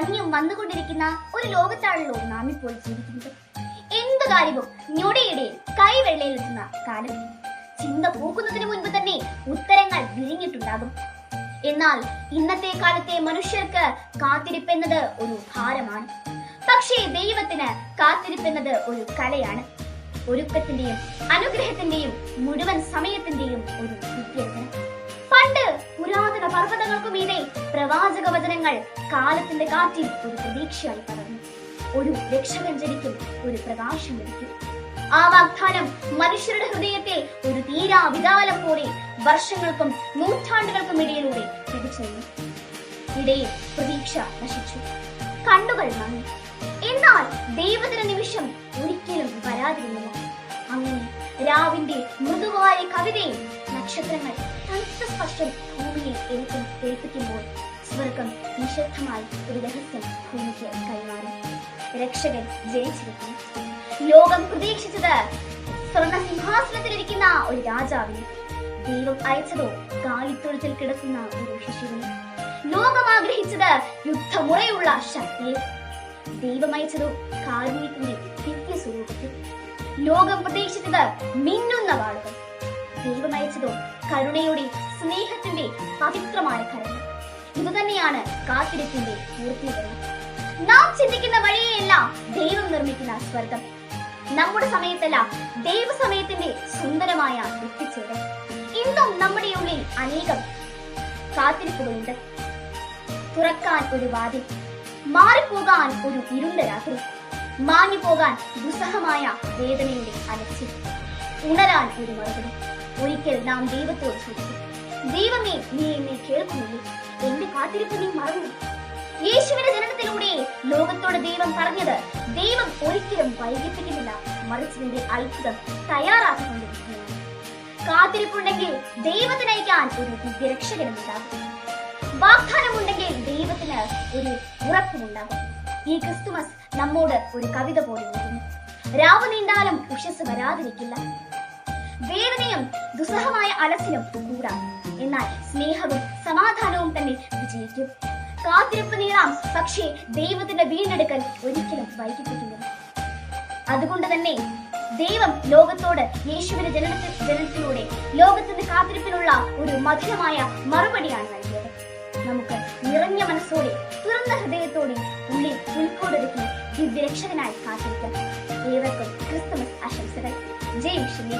അന്യം വന്നുകൊണ്ടിരിക്കുന്ന ഒരു ലോകത്താണല്ലോ നാം ഇപ്പോൾ ജീവിക്കുന്നത്. എന്തു കാര്യവും ഞൊടിയിടെ കൈവെള്ളയിലെത്തുന്ന കാലം. ചിന്ത പൂക്കുന്നതിന് മുൻപ് തന്നെ ഉത്തരങ്ങൾ വിരിഞ്ഞിട്ടുണ്ടാകും. എന്നാൽ ഇന്നത്തെ കാലത്തെ മനുഷ്യർക്ക് കാത്തിരിപ്പെന്നത് ഒരു ഭാരമാണ്. പക്ഷേ ദൈവത്തിന് കാത്തിരിപ്പെന്നത് ഒരു കലയാണ്. ഒരുക്കത്തിന്റെയും അനുഗ്രഹത്തിന്റെയും മുഴുവൻ സമയത്തിന്റെയും ഒരു വിദ്യാഭ്യാസം. പണ്ട് പുരാതന പർവ്വതങ്ങൾക്കു മീതെ പ്രവാചക വചനങ്ങൾ കാലത്തിന്റെ കാറ്റിൽ ഒരു പ്രതീക്ഷയായി പടർന്നു. ഒരു രക്ഷകൻ ജനിക്കും, ഒരു പ്രകാശം ലഭിക്കും. ആ വാഗ്ദാനം മനുഷ്യരുടെ ഹൃദയത്തെ ഒരു തീരാ വിതാലം പോലെ വർഷങ്ങൾക്കും നൂറ്റാണ്ടുകൾക്കും ഇടയിലൂടെ ലഭിച്ചിരുന്നു. ഇടയിൽ പ്രതീക്ഷ നശിച്ചു, കണ്ണുകൾ മങ്ങി. എന്നാൽ ദൈവത്തിന്റെ നിമിഷം ഒരിക്കലും വരാതിരുന്നില്ല. അങ്ങനെ രാവിന്റെ മൃദുവായ കവിതയിൽ നക്ഷത്രങ്ങൾ തണുത്ത സ്പർശം ഭൂമിയെ ഏൽപ്പിക്കുമ്പോൾ സ്വർഗം നിശബ്ദമായി ഒരു രഹസ്യം ഭൂമിക്ക് കൈമാറി. രക്ഷകൻ ജനിച്ചിരിക്കുന്നു. ലോകം പ്രതീക്ഷിച്ചത് സ്വർണ്ണ സിംഹാസനത്തിലിരിക്കുന്ന ഒരു രാജാവിനെ. ദൈവം അയച്ചതോ കാലിത്തൊഴുത്തിൽ കിടക്കുന്ന ഒരു ശിശുവിനെ. ലോകം ആഗ്രഹിച്ചത് യുദ്ധമുറയുള്ള ശക്തിയെ. ദൈവം അയച്ചതോ കാരുണ്യത്തിന്റെ ദിവ്യ സ്വരൂപത്തിൽ. ലോകം പ്രതീക്ഷിച്ചത് മിന്നുന്ന വാളുകൾ. ദൈവം അയച്ചതോ കരുണയുടെ സ്നേഹത്തിന്റെ പവിത്രമായ കരങ്ങൾ. ഇതുതന്നെയാണ് കാത്തിരിപ്പിന്റെ പൂർത്തീകരണം. നാം ചിന്തിക്കുന്ന വഴിയെയല്ല ദൈവം നിർമ്മിക്കുന്ന സ്വർഗം. നമ്മുടെ സമയത്തല്ല, ദൈവസമയത്തിന്റെ സുന്ദരമായ എത്തിച്ചേരൽ. ഇന്നും നമ്മുടെ ഉള്ളിൽ അനേകം കാത്തിരിപ്പുകളുണ്ട്. തുറക്കാൻ ഒരു വാതിൽ, മാറിപ്പോകാൻ ഒരു ഇരുണ്ട രാത്രി, മാഞ്ഞു പോകാൻ ദുസ്സഹമായ വേദനയുടെ അലച്ചിൽ, ഉണരാൻ ഒരു മറുപടി. ഒരിക്കൽ നാം ദൈവത്തോട് ചോദിച്ചു, ദൈവമേ, നീ എന്നെ കേൾക്കുന്നില്ലേ? എന്റെ കാത്തിരിപ്പ് നീ മറന്നു. യേശുവിന്റെ ജനനത്തിലൂടെ ലോകത്തോട് ദൈവം പറഞ്ഞത് ദൈവം ഒരിക്കലും വൈകിപ്പിക്കുന്നില്ല, മറിച്ച് നിന്റെ അത്ഭുതം തയ്യാറാക്കിക്കൊണ്ടിരിക്കുകയാണ്. കാത്തിരിപ്പുണ്ടെങ്കിൽ ദൈവത്തിന് അയക്കാൻ ഒരു ദിവ്യരക്ഷകനുണ്ടാകും. വാഗ്ദാനമുണ്ടെങ്കിൽ ദൈവത്തിന് ഒരു ഉറപ്പുമുണ്ടാകും. ഈ ക്രിസ്തുമസ് നമ്മോട് ഒരു കവിത പോലെ എഴുതുന്നു. രാവ് നീണ്ടാലും ഉഷസ് വരാതിരിക്കില്ല. വേദനയും ദുസ്സഹമായ അലസിലും കൂടാം. എന്നാൽ സ്നേഹവും സമാധാനവും തന്നെ വിജയിക്കും. കാത്തിരിപ്പ് നീളാം, പക്ഷേ ദൈവത്തിന്റെ വീണ്ടെടുക്കൽ ഒരിക്കലും വൈകിപ്പിക്കില്ല. അതുകൊണ്ട് തന്നെ ദൈവം ലോകത്തോട് യേശുവിന്റെ ജനനത്തിലൂടെ ലോകത്തിന്റെ കാത്തിരിപ്പിനുള്ള ഒരു മധുരമായ മറുപടിയാണ് നൽകിയത്. നമുക്ക് നിറഞ്ഞ മനസ്സോടെ തുറന്ന ഹൃദയത്തോടെ ഉള്ളിൽ ഉൾക്കൊടുക്കുന്ന ദിവ്യരക്ഷകനായി കാത്തിരിക്കാം. ഏവർക്കും ക്രിസ്തുമസ് ആശംസകൾ. ജയ് വിഷ്ണു.